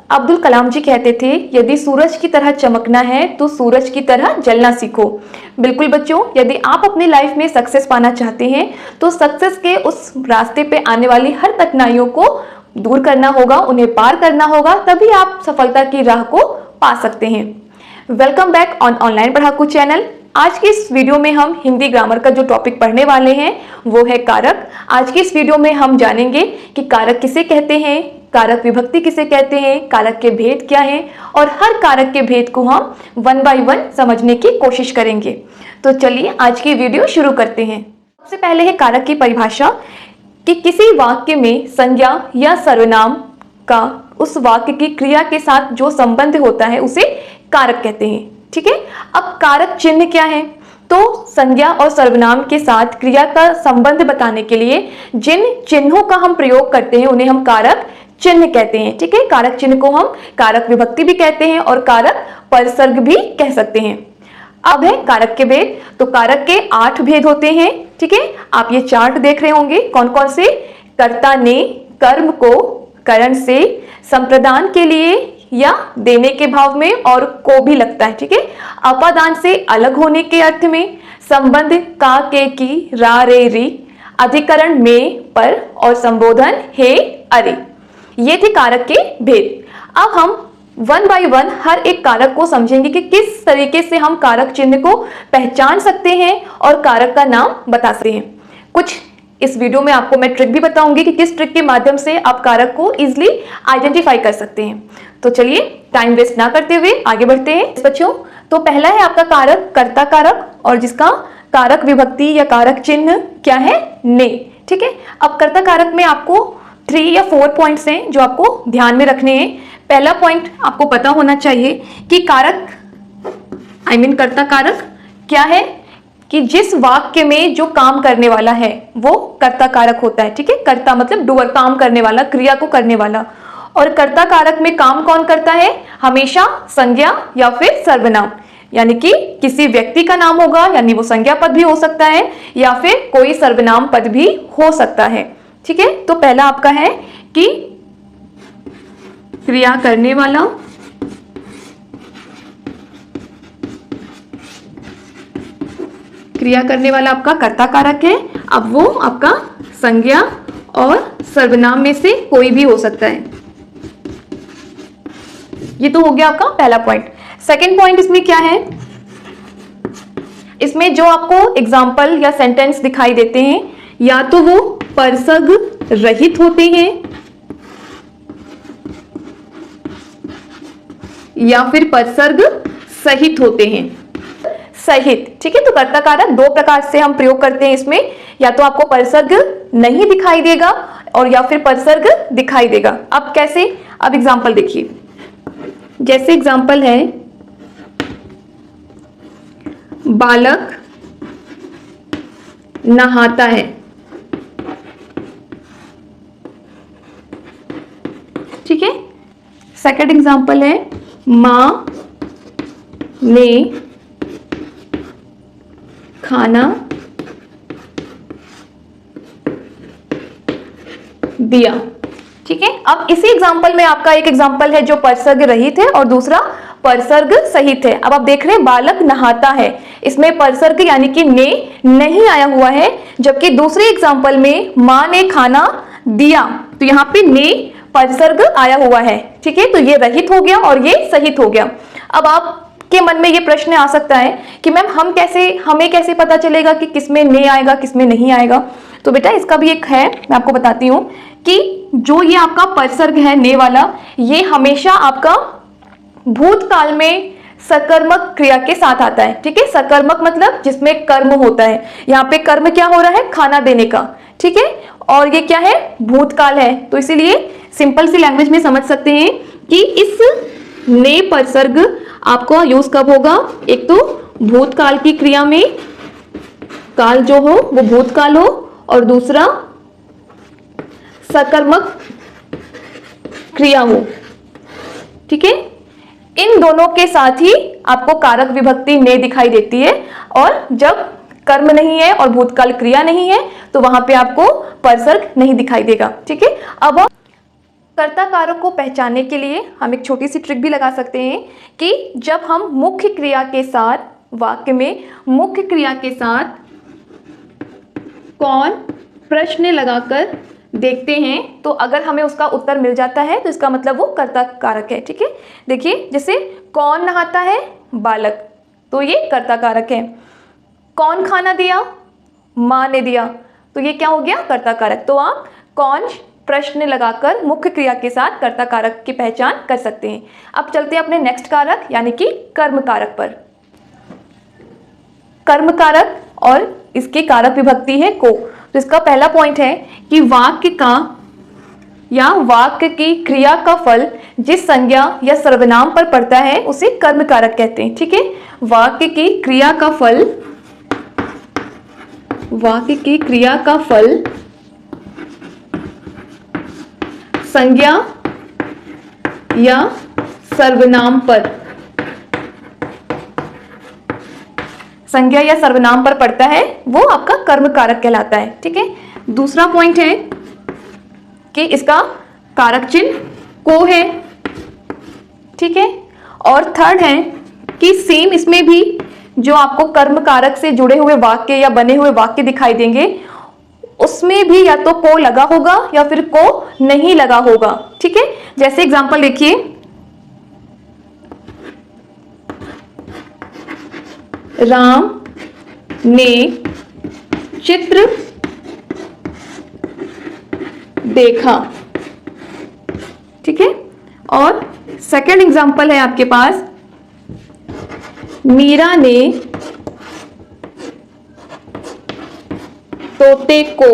अब्दुल कलाम जी कहते थे, यदि सूरज की तरह चमकना है तो सूरज की तरह जलना सीखो। बिल्कुल बच्चों, यदि आप अपनी लाइफ में सक्सेस पाना चाहते हैं तो सक्सेस के उस रास्ते पे आने वाली हर कठिनाइयों को दूर करना होगा, उन्हें पार करना होगा, तभी आप सफलता की राह को पा सकते हैं। वेलकम बैक ऑन ऑनलाइन पढ़ाकू चैनल। आज की इस वीडियो में हम हिंदी ग्रामर का जो टॉपिक पढ़ने वाले हैं वो है कारक। आज की इस वीडियो में हम जानेंगे कि कारक किसे कहते हैं, कारक विभक्ति किसे कहते हैं, कारक के भेद क्या हैं और हर कारक के भेद को हम वन बाय वन समझने की कोशिश करेंगे। तो चलिए आज की वीडियो शुरू करते हैं। सबसे पहले है कारक की परिभाषा कि किसी वाक्य में संज्ञा या सर्वनाम का उस वाक्य की क्रिया के साथ जो संबंध होता है उसे कारक कहते हैं। ठीक है, अब कारक चिन्ह क्या है? तो संज्ञा और सर्वनाम के साथ क्रिया का संबंध बताने के लिए जिन चिन्हों का हम प्रयोग करते हैं उन्हें हम कारक चिन्ह कहते हैं। ठीक है, कारक चिन्ह को हम कारक विभक्ति भी कहते हैं और कारक परसर्ग भी कह सकते हैं। अब है कारक के भेद। तो कारक के 8 भेद होते हैं। ठीक है, आप ये चार्ट देख रहे होंगे। कौन कौन से? कर्ता ने कर्म को करण से, संप्रदान के लिए या देने के भाव में और को भी लगता है। ठीक है, अपादान से अलग होने के अर्थ में, संबंध का के की रा रे री, अधिकरण में पर और संबोधन हे अरे। ये थे कारक के भेद। अब हम वन बाय वन हर एक कारक को समझेंगे कि किस तरीके से हम कारक चिन्ह को पहचान सकते हैं और कारक का नाम बता सकते हैं। कुछ इस वीडियो में आपको मैं ट्रिक भी बताऊंगी कि किस ट्रिक के माध्यम से आप कारक को इजीली आइडेंटिफाई कर सकते हैं। तो चलिए टाइम वेस्ट ना करते हुए आगे बढ़ते हैं बच्चों। तो पहला है आपका कारक कर्ता कारक, और जिसका कारक विभक्ति या कारक चिन्ह क्या है? ने। ठीक है, अब कर्ता कारक में आपको 3 या 4 पॉइंट्स हैं जो आपको ध्यान में रखने हैं। पहला पॉइंट आपको पता होना चाहिए कि कारक कर्ता कारक क्या है, कि जिस वाक्य में जो काम करने वाला है वो कर्ता कारक होता है। ठीक है, कर्ता मतलब डूअर, काम करने वाला, क्रिया को करने वाला। और कर्ता कारक में काम कौन करता है? हमेशा संज्ञा या फिर सर्वनाम, यानी कि किसी व्यक्ति का नाम होगा, यानी वो संज्ञा पद भी हो सकता है या फिर कोई सर्वनाम पद भी हो सकता है। ठीक है, तो पहला आपका है कि क्रिया करने वाला, क्रिया करने वाला आपका कर्ता कारक है। अब वो आपका संज्ञा और सर्वनाम में से कोई भी हो सकता है। ये तो हो गया आपका पहला पॉइंट। सेकंड पॉइंट इसमें क्या है? इसमें जो आपको एग्जाम्पल या सेंटेंस दिखाई देते हैं या तो वो परसर्ग रहित होते हैं या फिर परसर्ग सहित होते हैं। सहित। ठीक है, तो कर्ता कारक 2 प्रकार से हम प्रयोग करते हैं इसमें, या तो आपको परसर्ग नहीं दिखाई देगा और या फिर परसर्ग दिखाई देगा। अब कैसे? अब एग्जाम्पल देखिए। जैसे एग्जाम्पल है, बालक नहाता है। ठीक है, सेकंड एग्जाम्पल है, मां ने खाना दिया। ठीक है, अब इसी एग्जाम्पल में आपका एक एग्जाम्पल है जो परसर्ग रहित है और दूसरा परसर्ग सहित है। अब आप देख रहे हैं बालक नहाता है, इसमें परसर्ग यानी कि ने नहीं आया हुआ है, जबकि दूसरे एग्जाम्पल में मां ने खाना दिया तो यहाँ पे ने परसर्ग आया हुआ है। ठीक है, तो ये रहित हो गया और ये सहित हो गया। अब आपके मन में ये प्रश्न आ सकता है कि मैम हमें कैसे पता चलेगा कि किसमें ने आएगा किसमें नहीं आएगा? तो बेटा इसका भी एक है, मैं आपको बताती हूँ कि जो ये आपका परसर्ग है ने वाला, ये हमेशा आपका भूतकाल में सकर्मक क्रिया के साथ आता है। ठीक है, सकर्मक मतलब जिसमें कर्म होता है। यहाँ पे कर्म क्या हो रहा है? खाना देने का। ठीक है, और ये क्या है? भूतकाल है। तो इसीलिए सिंपल सी लैंग्वेज में समझ सकते हैं कि इस ने परसर्ग आपको यूज कब होगा? एक तो भूतकाल की क्रिया में, काल जो हो वो भूतकाल हो, और दूसरा सकर्मक क्रिया हो। ठीक है, इन दोनों के साथ ही आपको कारक विभक्ति ने दिखाई देती है, और जब कर्म नहीं है और भूतकाल क्रिया नहीं है तो वहां पे आपको परसर्ग नहीं दिखाई देगा। ठीक है, अब कर्ता कारक को पहचानने के लिए हम एक छोटी सी ट्रिक भी लगा सकते हैं कि जब हम मुख्य क्रिया के साथ, वाक्य में मुख्य क्रिया के साथ कौन प्रश्न लगाकर देखते हैं तो अगर हमें उसका उत्तर मिल जाता है तो इसका मतलब वो कर्ता कारक है। ठीक है, देखिए जैसे कौन नहाता है, बालक, तो ये कर्ता कारक है। कौन खाना दिया, माँ ने दिया, तो ये क्या हो गया, कर्ता कारक। तो आप कौन प्रश्न लगाकर मुख्य क्रिया के साथ कर्ता कारक की पहचान कर सकते हैं। अब चलते हैं अपने नेक्स्ट कारक यानी कि कर्म कारक पर। कर्म कारक और इसकी कारक विभक्ति है को। तो इसका पहला पॉइंट है कि वाक्य का या वाक्य की क्रिया का फल जिस संज्ञा या सर्वनाम पर पड़ता है उसे कर्म कारक कहते हैं। ठीक है, वाक्य की क्रिया का फल, वाक्य की क्रिया का फल संज्ञा या सर्वनाम पर, संज्ञा या सर्वनाम पर पड़ता है वो आपका कर्म कारक कहलाता है। ठीक है, दूसरा पॉइंट है कि इसका कारक चिन्ह को है। ठीक है, और थर्ड है कि सेम इसमें भी जो आपको कर्म कारक से जुड़े हुए वाक्य या बने हुए वाक्य दिखाई देंगे उसमें भी या तो को लगा होगा या फिर को नहीं लगा होगा। ठीक है, जैसे एग्जांपल देखिए, राम ने चित्र देखा। ठीक है, और सेकंड एग्जांपल है आपके पास, मीरा ने तोते को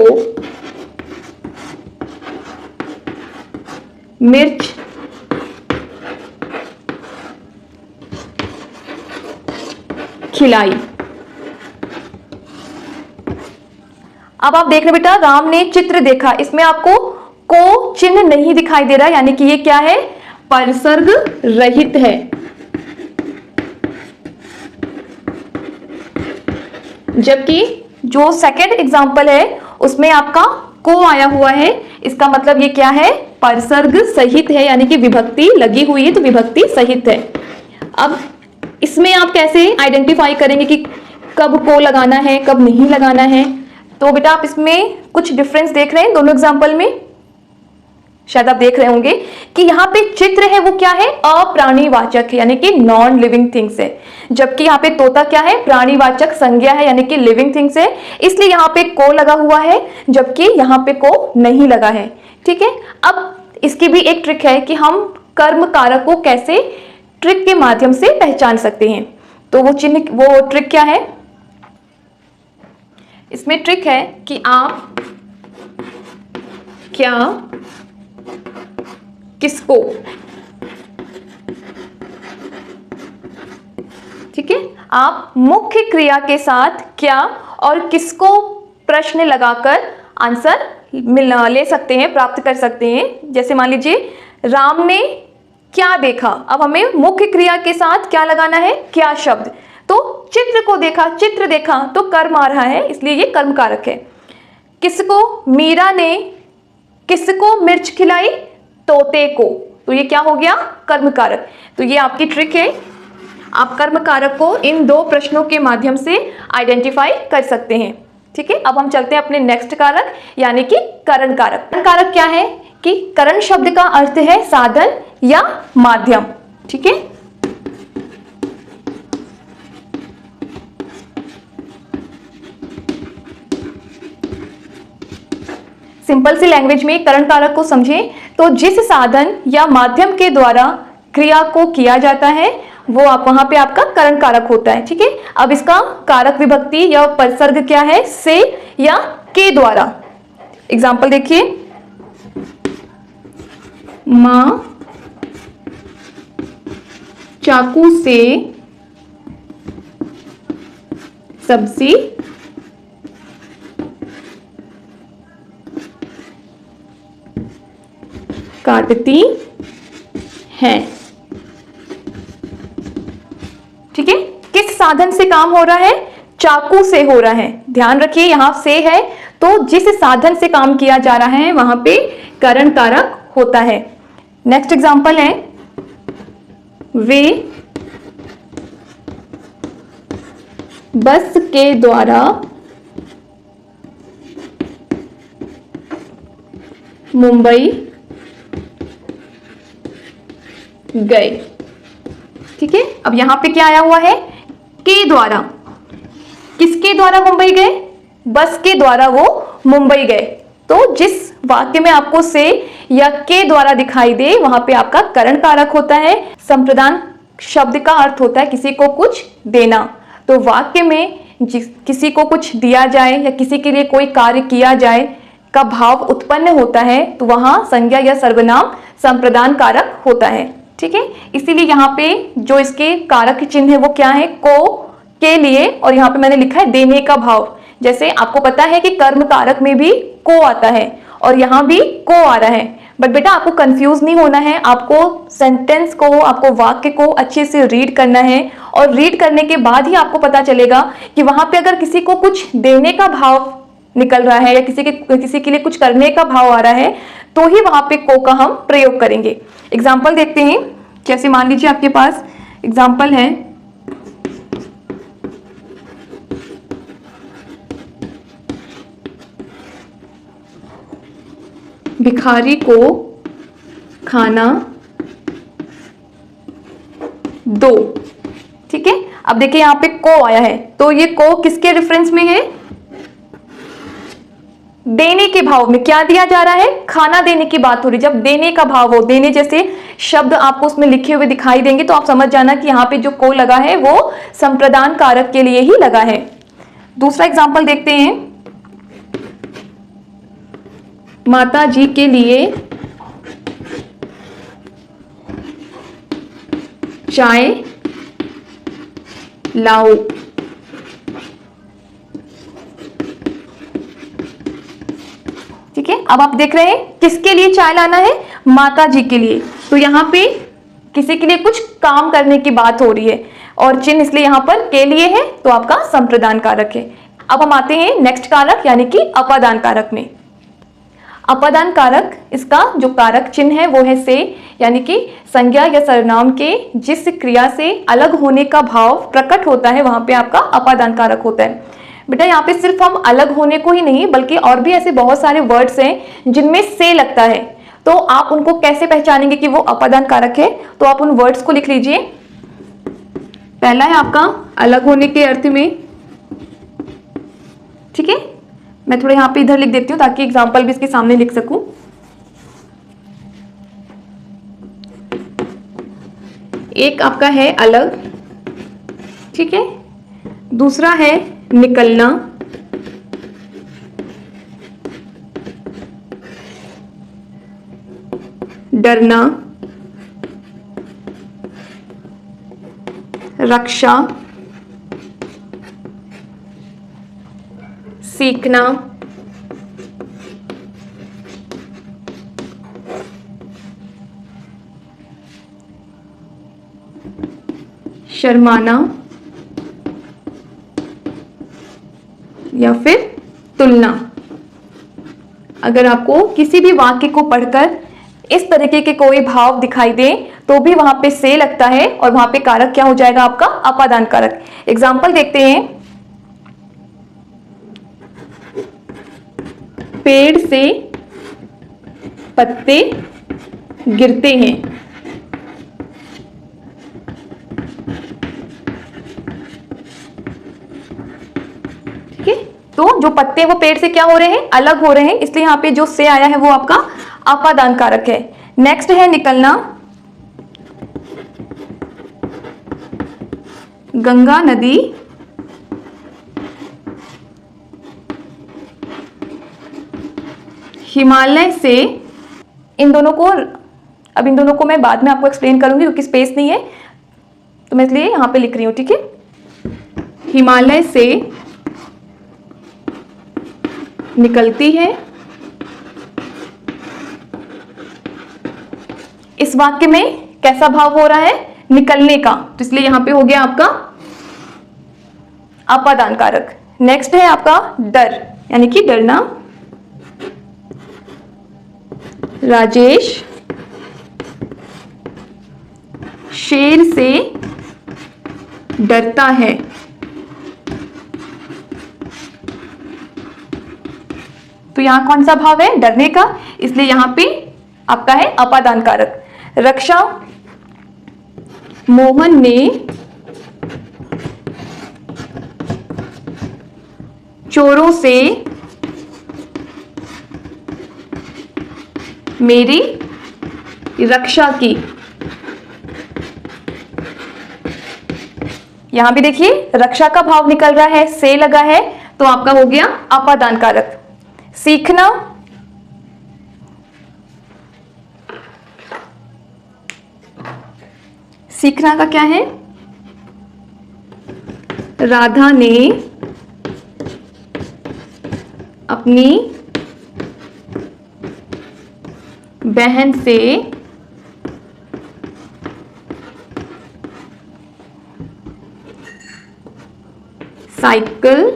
मिर्च खिलाई। अब आप देख रहे बेटा, राम ने चित्र देखा, इसमें आपको को चिन्ह नहीं दिखाई दे रहा, यानी कि ये क्या है, परसर्ग रहित है। जबकि जो सेकंड एग्जांपल है उसमें आपका को आया हुआ है, इसका मतलब ये क्या है, परसर्ग सहित है, यानी कि विभक्ति लगी हुई है तो विभक्ति सहित है। अब इसमें आप कैसे आइडेंटिफाई करेंगे कि कब को लगाना है कब नहीं लगाना है। तो बेटा आप इसमें कुछ डिफरेंस देख रहे हैं दोनों एग्जांपल में, शायद आप देख रहे होंगे कि यहाँ पे चित्र है वो क्या है, अप्राणीवाचक है, यानी कि नॉन लिविंग थिंग्स है। जबकि यहाँ पे तोता क्या है, प्राणीवाचक संज्ञा है, यानी कि लिविंग थिंग्स है, इसलिए यहाँ पे को लगा हुआ है जबकि यहाँ पे को नहीं लगा है। ठीक है, अब इसकी भी एक ट्रिक है कि हम कर्म कारक को कैसे ट्रिक के माध्यम से पहचान सकते हैं। तो वो चिन्ह, वो ट्रिक क्या है, इसमें ट्रिक है कि आप क्या, किसको, ठीक है, आप मुख्य क्रिया के साथ क्या और किसको प्रश्न लगाकर आंसर ले सकते हैं, प्राप्त कर सकते हैं। जैसे मान लीजिए राम ने क्या देखा, अब हमें मुख्य क्रिया के साथ क्या लगाना है, क्या शब्द, तो चित्र को देखा, चित्र देखा तो कर्म आ रहा है, इसलिए ये कर्म कारक है। किसको, मीरा ने किसको मिर्च खिलाई, तोते को, तो ये क्या हो गया, कर्म कारक। तो ये आपकी ट्रिक है, आप कर्म कारक को इन दो प्रश्नों के माध्यम से आइडेंटिफाई कर सकते हैं। ठीक है, अब हम चलते हैं अपने नेक्स्ट कारक यानी कि करण कारक। करण कारक क्या है कि करण शब्द का अर्थ है साधन या माध्यम। ठीक है, सिंपल सी लैंग्वेज में करण कारक को समझें तो जिस साधन या माध्यम के द्वारा क्रिया को किया जाता है वो आप वहां पे आपका करण कारक होता है। ठीक है, अब इसका कारक विभक्ति या परसर्ग क्या है, से या के द्वारा। एग्जाम्पल देखिए, माँ चाकू से सब्जी काटती हैं। ठीक है, किस साधन से काम हो रहा है, चाकू से हो रहा है। ध्यान रखिए यहां से है तो जिस साधन से काम किया जा रहा है वहां पे करण कारक होता है। नेक्स्ट एग्जांपल है वे बस के द्वारा मुंबई गए। ठीक है, अब यहां पे क्या आया हुआ है, के द्वारा। किसके द्वारा मुंबई गए? बस के द्वारा वो मुंबई गए। तो जिस वाक्य में आपको से या के द्वारा दिखाई दे वहां पे आपका करण कारक होता है। संप्रदान शब्द का अर्थ होता है किसी को कुछ देना। तो वाक्य में किसी को कुछ दिया जाए या किसी के लिए कोई कार्य किया जाए का भाव उत्पन्न होता है तो वहां संज्ञा या सर्वनाम संप्रदान कारक होता है। ठीक है, इसीलिए यहाँ पे जो इसके कारक चिन्ह है वो क्या है, को, के लिए, और यहाँ पे मैंने लिखा है देने का भाव। जैसे आपको पता है कि कर्म कारक में भी को आता है और यहाँ भी को आ रहा है, बट बेटा आपको कंफ्यूज नहीं होना है। आपको सेंटेंस को, आपको वाक्य को अच्छे से रीड करना है और रीड करने के बाद ही आपको पता चलेगा कि वहां पे अगर किसी को कुछ देने का भाव निकल रहा है या किसी के लिए कुछ करने का भाव आ रहा है तो ही वहां पे को का हम प्रयोग करेंगे। एग्जाम्पल देखते हैं। जैसे मान लीजिए आपके पास एग्जाम्पल है, भिखारी को खाना दो। ठीक है, अब देखिए यहां पे को आया है तो ये को किसके रेफरेंस में है, देने के भाव में। क्या दिया जा रहा है, खाना देने की बात हो रही। जब देने का भाव हो, देने जैसे शब्द आपको उसमें लिखे हुए दिखाई देंगे तो आप समझ जाना कि यहाँ पे जो को लगा है वो संप्रदान कारक के लिए ही लगा है। दूसरा एग्जाम्पल देखते हैं, माता जी के लिए चाय लाओ। ठीक है, अब आप देख रहे हैं किसके लिए चाय लाना है, माता जी के लिए। तो यहाँ पे किसी के लिए कुछ काम करने की बात हो रही है और चिन्ह इसलिए यहाँ पर के लिए है तो आपका संप्रदान कारक है। अब हम आते हैं नेक्स्ट कारक यानी कि अपादान कारक में। अपादान कारक, इसका जो कारक चिन्ह है वो है से, यानी कि संज्ञा या सर्वनाम के जिस क्रिया से अलग होने का भाव प्रकट होता है वहां पे आपका अपादान कारक होता है। बेटा यहाँ पे सिर्फ हम अलग होने को ही नहीं बल्कि और भी ऐसे बहुत सारे वर्ड्स हैं जिनमें से लगता है, तो आप उनको कैसे पहचानेंगे कि वो अपादान कारक है। तो आप उन वर्ड्स को लिख लीजिए। पहला है आपका अलग होने के अर्थ में। ठीक है, मैं थोड़ा यहाँ पे इधर लिख देती हूँ ताकि एग्जाम्पल भी इसके सामने लिख सकूं। एक आपका है अलग, ठीक है, दूसरा है निकलना, डरना, रक्षा, सीखना, शर्माना या फिर तुलना। अगर आपको किसी भी वाक्य को पढ़कर इस तरीके के कोई भाव दिखाई दे तो भी वहां पे से लगता है और वहां पे कारक क्या हो जाएगा आपका अपादान कारक। एग्जाम्पल देखते हैं, पेड़ से पत्ते गिरते हैं। ठीक है, तो जो पत्ते वो पेड़ से क्या हो रहे हैं, अलग हो रहे हैं, इसलिए यहाँ पे जो से आया है वो आपका अपादान कारक है। नेक्स्ट है निकलना, गंगा नदी हिमालय से, इन दोनों को मैं बाद में आपको एक्सप्लेन करूंगी क्योंकि स्पेस नहीं है तो मैं इसलिए यहां पे लिख रही हूं। ठीक है, हिमालय से निकलती है। इस वाक्य में कैसा भाव हो रहा है, निकलने का, तो इसलिए यहां पे हो गया आपका अपादान कारक। नेक्स्ट है आपका डर, यानी कि डरना, राजेश शेर से डरता है। तो यहां कौन सा भाव है? डरने का, इसलिए यहां पे आपका है अपादान कारक। रक्षा, मोहन ने चोरों से मेरी रक्षा की। यहां भी देखिए रक्षा का भाव निकल रहा है, से लगा है, तो आपका हो गया अपादान कारक। सीखना, सीखना का क्या है? राधा ने अपनी बहन से साइकिल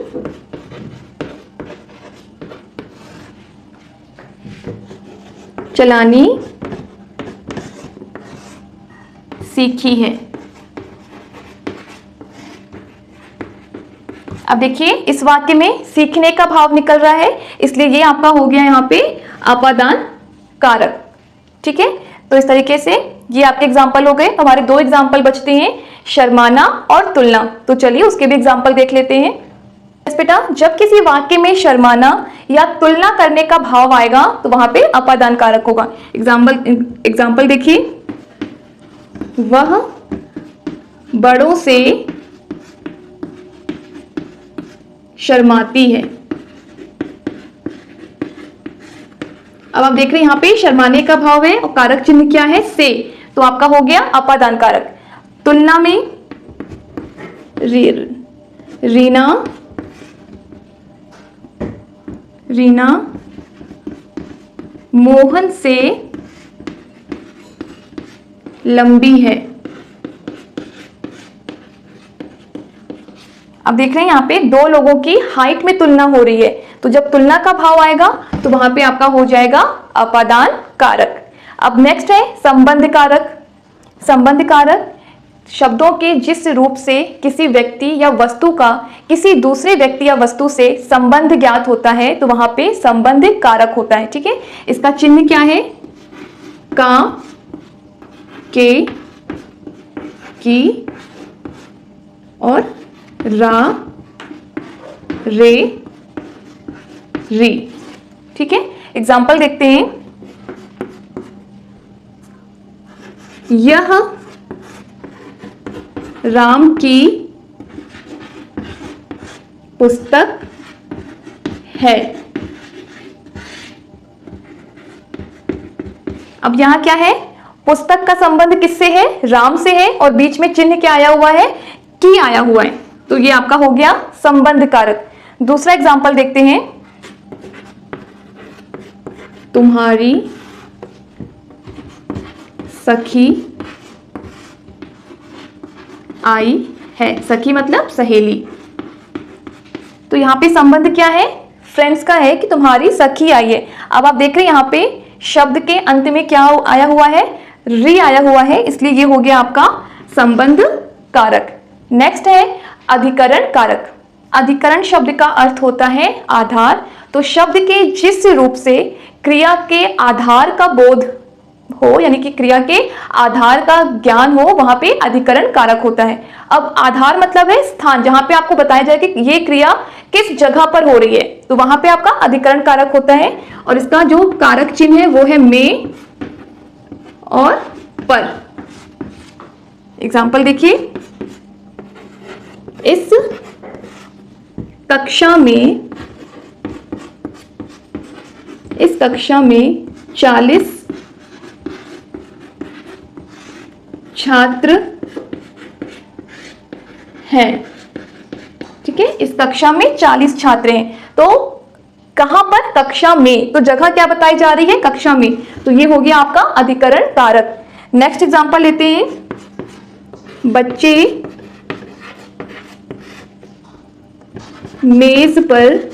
चलानी सीखी है। अब देखिए इस वाक्य में सीखने का भाव निकल रहा है, इसलिए ये आपका हो गया यहाँ पे अपादान कारक। ठीक है, तो इस तरीके से ये आपके एग्जाम्पल हो गए। हमारे दो एग्जाम्पल बचते हैं, शर्माना और तुलना। तो चलिए उसके भी एग्जाम्पल देख लेते हैं। बेटा, जब किसी वाक्य में शर्माना या तुलना करने का भाव आएगा तो वहां पे अपादान कारक होगा। एग्जाम्पल देखिए, वह बड़ों से शर्माती है। अब आप देख रहे हैं यहाँ पे शर्माने का भाव है और कारक चिन्ह क्या है? से, तो आपका हो गया अपादान कारक। तुलना में रीना मोहन से लंबी है। अब देख रहे हैं यहाँ पे दो लोगों की हाइट में तुलना हो रही है, तो जब तुलना का भाव आएगा तो वहां पे आपका हो जाएगा अपादान कारक। अब नेक्स्ट है संबंध कारक। संबंध कारक शब्दों के जिस रूप से किसी व्यक्ति या वस्तु का किसी दूसरे व्यक्ति या वस्तु से संबंध ज्ञात होता है तो वहां पे संबंध कारक होता है। ठीक है, इसका चिन्ह क्या है? का, के, की और रा, रे, री। ठीक है, एग्जाम्पल देखते हैं। यह राम की पुस्तक है। अब यहां क्या है? पुस्तक का संबंध किससे है? राम से है, और बीच में चिन्ह क्या आया हुआ है? की आया हुआ है, तो ये आपका हो गया संबंध कारक। दूसरा एग्जाम्पल देखते हैं। तुम्हारी सखी आई है। सखी मतलब सहेली। तो यहां पे संबंध क्या है? फ्रेंड्स का है कि तुम्हारी सखी आई है। अब आप देख रहे हैं यहाँ पे शब्द के अंत में क्या आया हुआ है? री आया हुआ है, इसलिए ये हो गया आपका संबंध कारक। नेक्स्ट है अधिकरण कारक। अधिकरण शब्द का अर्थ होता है आधार। तो शब्द के जिस रूप से क्रिया के आधार का बोध हो, यानी कि क्रिया के आधार का ज्ञान हो, वहां पे अधिकरण कारक होता है। अब आधार मतलब है स्थान, जहां पे आपको बताया जाए कि ये क्रिया किस जगह पर हो रही है, तो वहां पे आपका अधिकरण कारक होता है। और इसका जो कारक चिन्ह है वो है में और पर। एग्जाम्पल देखिए, इस कक्षा में 40 छात्र हैं। ठीक है, इस कक्षा में 40 छात्र हैं। तो कहां पर? कक्षा में, तो जगह क्या बताई जा रही है? कक्षा में, तो ये हो गया आपका अधिकरण कारक। नेक्स्ट एग्जांपल लेते हैं। बच्चे मेज पर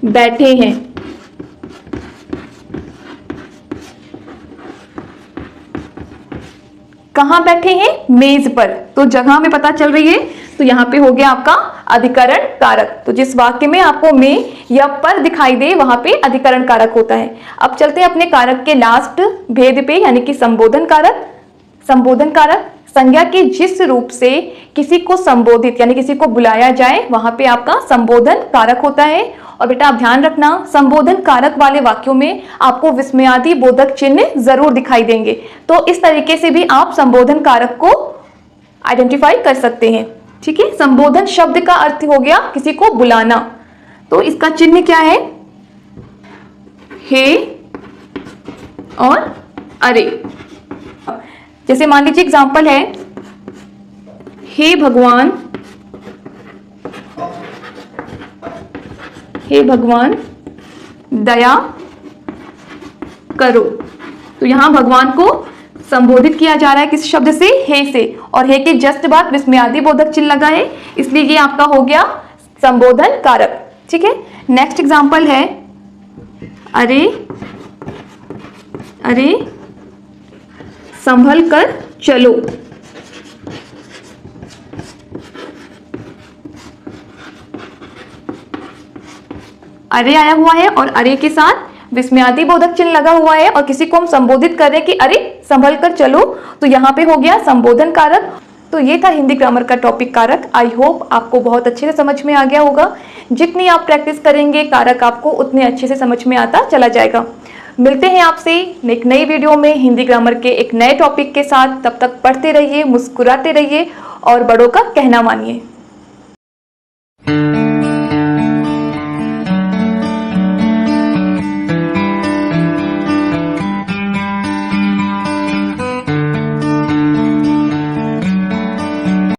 बैठे हैं। कहाँ बैठे हैं, मेज पर, तो जगह में पता चल रही है, तो यहाँ पे हो गया आपका अधिकरण कारक। तो जिस वाक्य में आपको में या पर दिखाई दे वहां पे अधिकरण कारक होता है। अब चलते हैं अपने कारक के लास्ट भेद पे, यानी कि संबोधन कारक। संबोधन कारक संज्ञा के जिस रूप से किसी को संबोधित यानी किसी को बुलाया जाए वहां पे आपका संबोधन कारक होता है। और बेटा आप ध्यान रखना, संबोधन कारक वाले वाक्यों में आपको विस्मयादि बोधक चिन्ह जरूर दिखाई देंगे। तो इस तरीके से भी आप संबोधन कारक को आइडेंटिफाई कर सकते हैं। ठीक है, संबोधन शब्द का अर्थ हो गया किसी को बुलाना, तो इसका चिन्ह क्या है, हे और अरे। जैसे मान लीजिए एग्जांपल है, हे भगवान, हे भगवान दया करो। तो यहां भगवान को संबोधित किया जा रहा है किस शब्द से, हे से, और हे के जस्ट बाद विस्मयादि बोधक चिन्ह लगा है, इसलिए ये आपका हो गया संबोधन कारक। ठीक है, नेक्स्ट एग्जांपल है, अरे अरे संभल कर चलो। अरे आया हुआ है और अरे के साथ विस्मयादि बोधक चिन्ह लगा हुआ है और किसी को हम संबोधित कर रहे हैं कि अरे संभल कर चलो, तो यहाँ पे हो गया संबोधन कारक। तो ये था हिंदी ग्रामर का टॉपिक कारक। आई होप आपको बहुत अच्छे से समझ में आ गया होगा। जितनी आप प्रैक्टिस करेंगे कारक आपको उतने अच्छे से समझ में आता चला जाएगा। मिलते हैं आपसे एक नई वीडियो में हिंदी ग्रामर के एक नए टॉपिक के साथ। तब तक पढ़ते रहिए, मुस्कुराते रहिए और बड़ों का कहना मानिए।